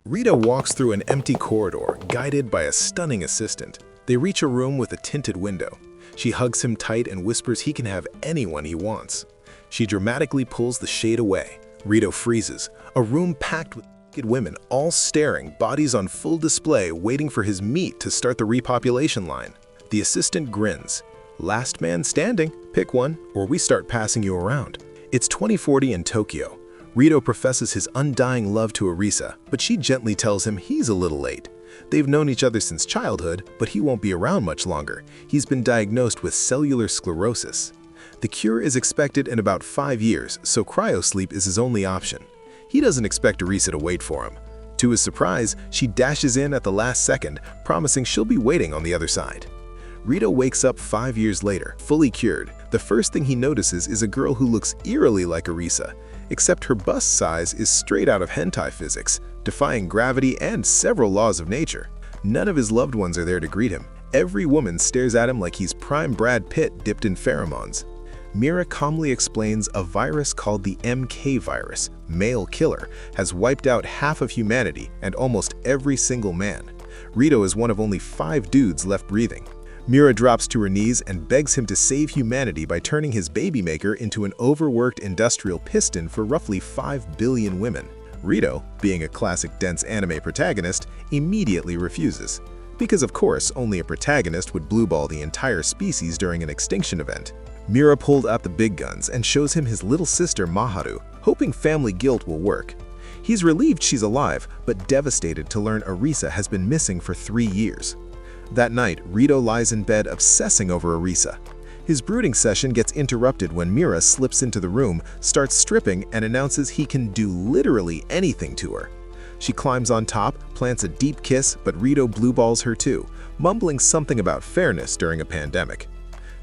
Rito walks through an empty corridor, guided by a stunning assistant. They reach a room with a tinted window. She hugs him tight and whispers he can have anyone he wants. She dramatically pulls the shade away. Rito freezes, a room packed with naked women, all staring, bodies on full display, waiting for his meat to start the repopulation line. The assistant grins. Last man standing, pick one, or we start passing you around. It's 2040 in Tokyo. Rito professes his undying love to Arisa, but she gently tells him he's a little late. They've known each other since childhood, but he won't be around much longer. He's been diagnosed with cellular sclerosis. The cure is expected in about 5 years, so cryosleep is his only option. He doesn't expect Arisa to wait for him. To his surprise, she dashes in at the last second, promising she'll be waiting on the other side. Rito wakes up 5 years later, fully cured. The first thing he notices is a girl who looks eerily like Arisa, except her bust size is straight out of hentai physics, defying gravity and several laws of nature. None of his loved ones are there to greet him. Every woman stares at him like he's prime Brad Pitt dipped in pheromones. Mira calmly explains a virus called the MK virus, male killer, has wiped out half of humanity and almost every single man. Rito is one of only 5 dudes left breathing. Mira drops to her knees and begs him to save humanity by turning his baby maker into an overworked industrial piston for roughly 5 billion women. Rito, being a classic dense anime protagonist, immediately refuses. Because of course, only a protagonist would blueball the entire species during an extinction event. Mira pulled out the big guns and shows him his little sister Maharu, hoping family guilt will work. He's relieved she's alive, but devastated to learn Arisa has been missing for 3 years. That night, Rito lies in bed obsessing over Arisa. His brooding session gets interrupted when Mira slips into the room, starts stripping, and announces he can do literally anything to her. She climbs on top, plants a deep kiss, but Rito blueballs her too, mumbling something about fairness during a pandemic.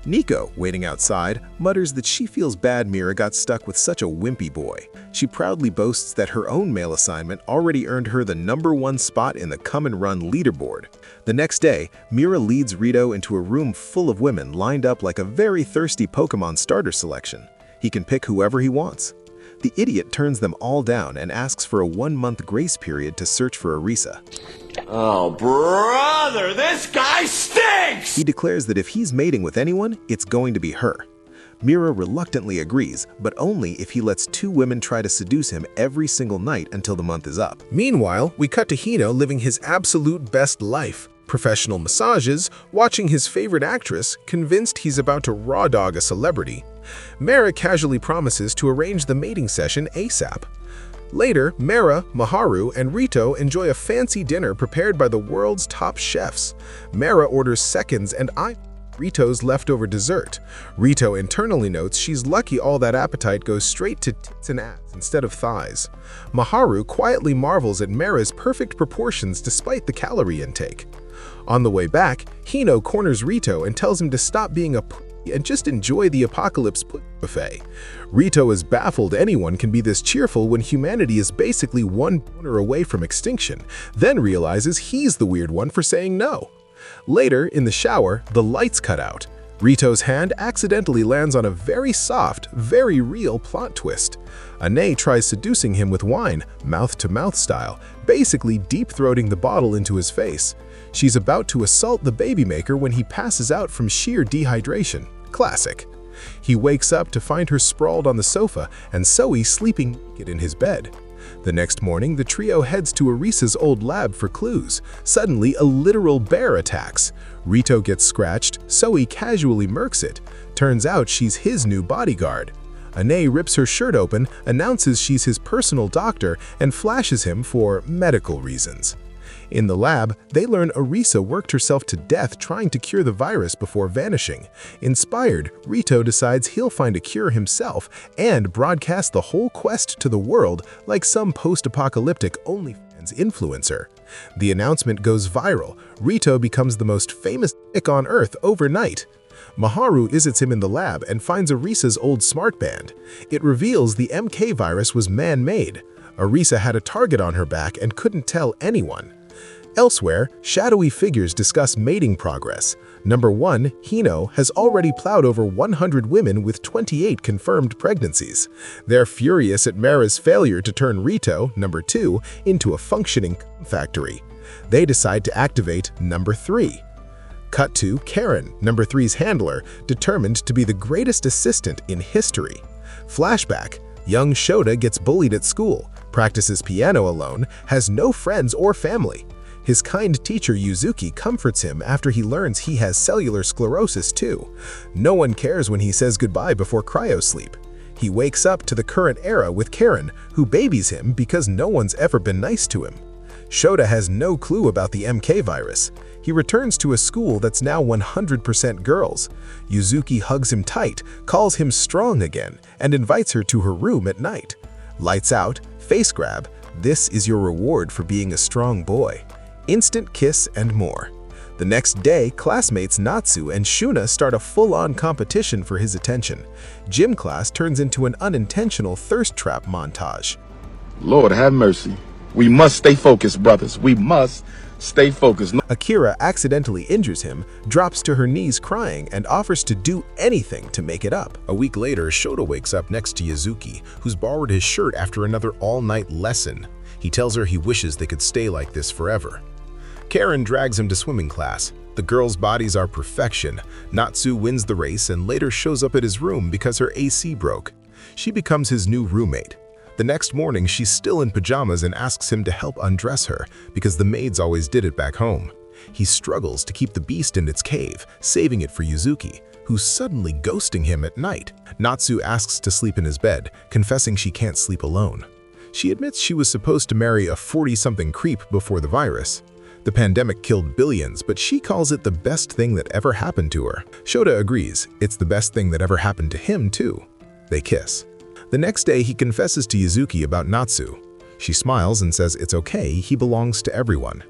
Nico, waiting outside, mutters that she feels bad Mira got stuck with such a wimpy boy. She proudly boasts that her own male assignment already earned her the #1 spot in the Come and Run leaderboard. The next day, Mira leads Rito into a room full of women lined up like a very thirsty Pokemon starter selection. He can pick whoever he wants. The idiot turns them all down and asks for a 1-month grace period to search for Arisa. Oh, brother, this guy stinks! He declares that if he's mating with anyone, it's going to be her. Mira reluctantly agrees, but only if he lets 2 women try to seduce him every single night until the month is up. Meanwhile, we cut to Hino living his absolute best life. Professional massages, watching his favorite actress, convinced he's about to raw dog a celebrity. Mara casually promises to arrange the mating session ASAP. Later, Mara, Maharu, and Rito enjoy a fancy dinner prepared by the world's top chefs. Mara orders seconds and Rito's leftover dessert. Rito internally notes she's lucky all that appetite goes straight to tits and ass instead of thighs. Maharu quietly marvels at Mara's perfect proportions despite the calorie intake. On the way back, Hino corners Rito and tells him to stop being a and just enjoy the apocalypse buffet. Rito is baffled anyone can be this cheerful when humanity is basically 1 boner away from extinction, then realizes he's the weird one for saying no. Later, in the shower, the lights cut out. Rito's hand accidentally lands on a very soft, very real plot twist. Ane tries seducing him with wine, mouth-to-mouth style, basically deep-throating the bottle into his face. She's about to assault the baby maker when he passes out from sheer dehydration. Classic. He wakes up to find her sprawled on the sofa and Zoe sleeping naked in his bed. The next morning, the trio heads to Arisa's old lab for clues. Suddenly, a literal bear attacks. Rito gets scratched, Zoe casually murks it. Turns out she's his new bodyguard. Ane rips her shirt open, announces she's his personal doctor, and flashes him for medical reasons. In the lab, they learn Arisa worked herself to death trying to cure the virus before vanishing. Inspired, Rito decides he'll find a cure himself and broadcast the whole quest to the world like some post-apocalyptic OnlyFans influencer. The announcement goes viral. Rito becomes the most famous dick on Earth overnight. Maharu visits him in the lab and finds Arisa's old smartband. It reveals the MK virus was man-made. Arisa had a target on her back and couldn't tell anyone. Elsewhere, shadowy figures discuss mating progress. Number 1, Hino, has already plowed over 100 women with 28 confirmed pregnancies. They're furious at Mara's failure to turn Reito, number 2, into a functioning factory. They decide to activate number 3. Cut to Karen, number 3's handler, determined to be the greatest assistant in history. Flashback, young Shota gets bullied at school, practices piano alone, has no friends or family. His kind teacher Yuzuki comforts him after he learns he has cellular sclerosis too. No one cares when he says goodbye before cryosleep. He wakes up to the current era with Karen, who babies him because no one's ever been nice to him. Shota has no clue about the MK virus. He returns to a school that's now 100% girls. Yuzuki hugs him tight, calls him strong again, and invites her to her room at night. Lights out, face grab, this is your reward for being a strong boy. Instant kiss and more. The next day, classmates Natsu and Shuna start a full-on competition for his attention. Gym class turns into an unintentional thirst trap montage. Lord have mercy. We must stay focused, brothers. We must stay focused. Akira accidentally injures him, drops to her knees crying, and offers to do anything to make it up. A week later, Shota wakes up next to Yuzuki, who's borrowed his shirt after another all-night lesson. He tells her he wishes they could stay like this forever. Karen drags him to swimming class. The girls' bodies are perfection. Natsu wins the race and later shows up at his room because her AC broke. She becomes his new roommate. The next morning, she's still in pajamas and asks him to help undress her because the maids always did it back home. He struggles to keep the beast in its cave, saving it for Yuzuki, who's suddenly ghosting him at night. Natsu asks to sleep in his bed, confessing she can't sleep alone. She admits she was supposed to marry a 40-something creep before the virus. The pandemic killed billions, but she calls it the best thing that ever happened to her. Shota agrees, it's the best thing that ever happened to him too. They kiss. The next day, he confesses to Yuzuki about Natsu. She smiles and says it's okay, he belongs to everyone.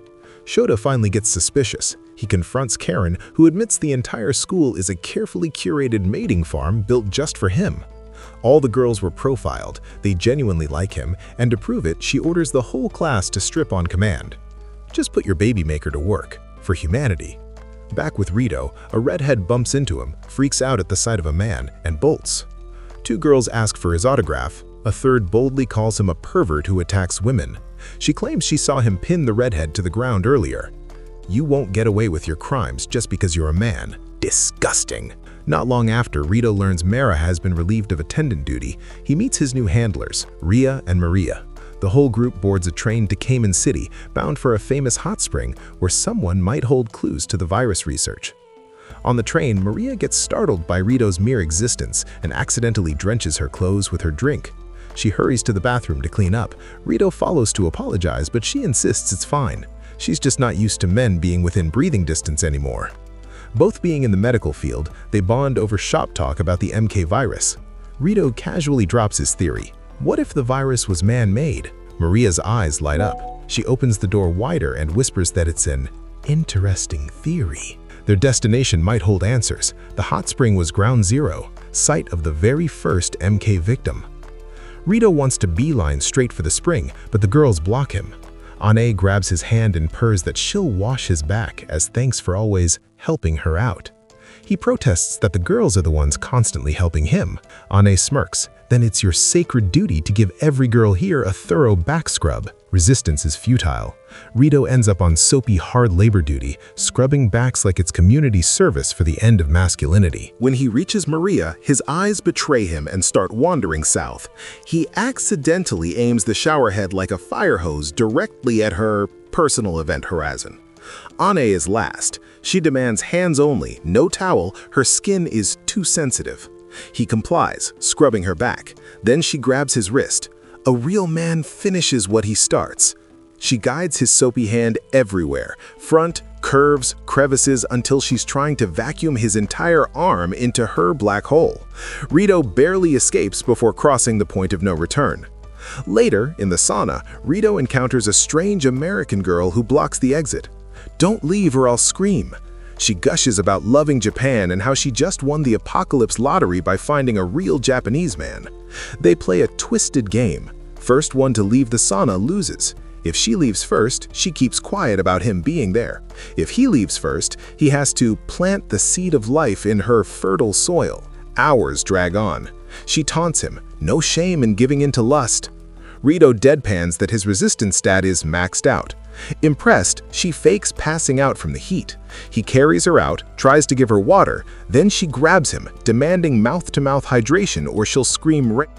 Shota finally gets suspicious. He confronts Karen, who admits the entire school is a carefully curated mating farm built just for him. All the girls were profiled, they genuinely like him, and to prove it, she orders the whole class to strip on command. Just put your baby maker to work, for humanity. Back with Reito, a redhead bumps into him, freaks out at the sight of a man, and bolts. 2 girls ask for his autograph. A third boldly calls him a pervert who attacks women. She claims she saw him pin the redhead to the ground earlier. You won't get away with your crimes just because you're a man. Disgusting. Not long after, Reito learns Mara has been relieved of attendant duty. He meets his new handlers, Ria and Maria. The whole group boards a train to Cayman City, bound for a famous hot spring where someone might hold clues to the virus research. On the train, Maria gets startled by Rito's mere existence and accidentally drenches her clothes with her drink. She hurries to the bathroom to clean up. Reito follows to apologize, but she insists it's fine. She's just not used to men being within breathing distance anymore. Both being in the medical field, they bond over shop talk about the MK virus. Reito casually drops his theory. What if the virus was man-made? Maria's eyes light up. She opens the door wider and whispers that it's an interesting theory. Their destination might hold answers. The hot spring was ground zero, site of the very first MK victim. Reito wants to beeline straight for the spring, but the girls block him. Ane grabs his hand and purrs that she'll wash his back as thanks for always helping her out. He protests that the girls are the ones constantly helping him. Ane smirks. Then it's your sacred duty to give every girl here a thorough back scrub. Resistance is futile. Reito ends up on soapy hard labor duty, scrubbing backs like it's community service for the end of masculinity. When he reaches Maria, his eyes betray him and start wandering south. He accidentally aims the shower head like a fire hose directly at her personal event horizon. Ane is last. She demands hands only, no towel, her skin is too sensitive. He complies, scrubbing her back. Then she grabs his wrist. A real man finishes what he starts. She guides his soapy hand everywhere, front, curves, crevices, until she's trying to vacuum his entire arm into her black hole. Reito barely escapes before crossing the point of no return. Later, in the sauna, Reito encounters a strange American girl who blocks the exit. "Don't leave or I'll scream." She gushes about loving Japan and how she just won the apocalypse lottery by finding a real Japanese man. They play a twisted game. First one to leave the sauna loses. If she leaves first, she keeps quiet about him being there. If he leaves first, he has to plant the seed of life in her fertile soil. Hours drag on. She taunts him, no shame in giving in to lust. Reito deadpans that his resistance stat is maxed out. Impressed, she fakes passing out from the heat. He carries her out, tries to give her water, then she grabs him, demanding mouth-to-mouth hydration or she'll scream rape.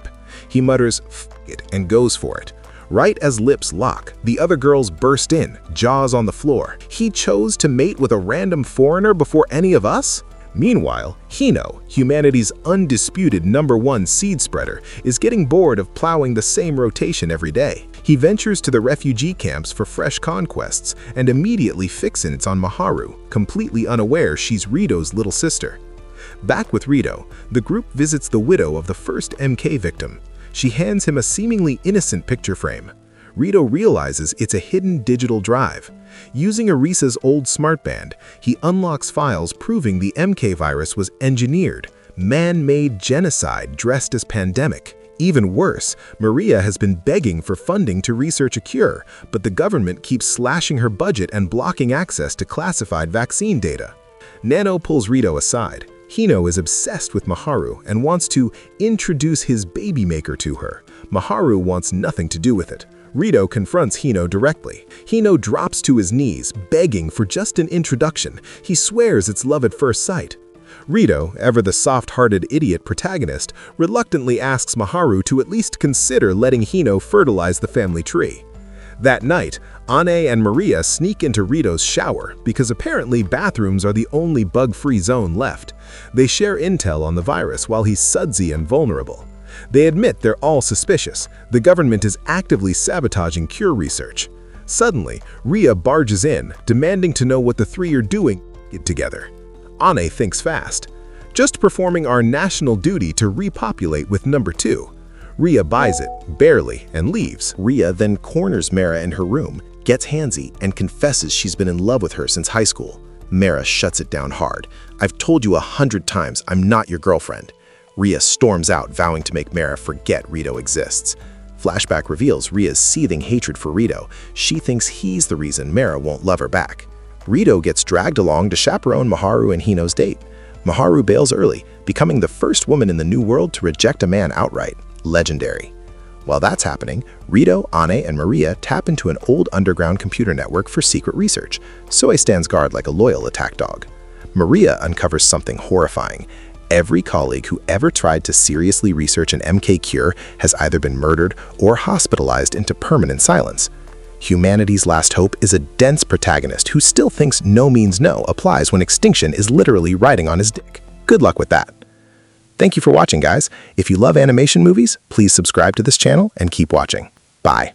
He mutters, "F it," and goes for it. Right as lips lock, the other girls burst in, jaws on the floor. He chose to mate with a random foreigner before any of us? Meanwhile, Hino, humanity's undisputed #1 seed spreader, is getting bored of plowing the same rotation every day. He ventures to the refugee camps for fresh conquests and immediately fixates on Mizuhara, completely unaware she's Reito's little sister. Back with Reito, the group visits the widow of the first MK victim. She hands him a seemingly innocent picture frame. Reito realizes it's a hidden digital drive. Using Arisa's old smartband, he unlocks files proving the MK virus was engineered, man-made genocide dressed as pandemic. Even worse, Maria has been begging for funding to research a cure, but the government keeps slashing her budget and blocking access to classified vaccine data. Nano pulls Reito aside. Hino is obsessed with Mizuhara and wants to introduce his baby maker to her. Mizuhara wants nothing to do with it. Reito confronts Hino directly. Hino drops to his knees, begging for just an introduction. He swears it's love at first sight. Reito, ever the soft-hearted idiot protagonist, reluctantly asks Mizuhara to at least consider letting Hino fertilize the family tree. That night, Ane and Maria sneak into Rito's shower because apparently bathrooms are the only bug-free zone left. They share intel on the virus while he's sudsy and vulnerable. They admit they're all suspicious. The government is actively sabotaging cure research. Suddenly, Ria barges in, demanding to know what the three are doing together. Ane thinks fast. Just performing our national duty to repopulate with #2. Ria buys it, barely, and leaves. Ria then corners Mara in her room, gets handsy, and confesses she's been in love with her since high school. Mara shuts it down hard. "I've told you 100 times I'm not your girlfriend." Ria storms out, vowing to make Mara forget Reito exists. Flashback reveals Ria's seething hatred for Reito. She thinks he's the reason Mara won't love her back. Reito gets dragged along to chaperone Mizuhara and Hino's date. Mizuhara bails early, becoming the first woman in the New World to reject a man outright. Legendary. While that's happening, Reito, Ane, and Maria tap into an old underground computer network for secret research. Soy stands guard like a loyal attack dog. Maria uncovers something horrifying. Every colleague who ever tried to seriously research an MK cure has either been murdered or hospitalized into permanent silence. Humanity's last hope is a dense protagonist who still thinks no means no applies when extinction is literally riding on his dick. Good luck with that. Thank you for watching, guys. If you love animation movies, please subscribe to this channel and keep watching. Bye.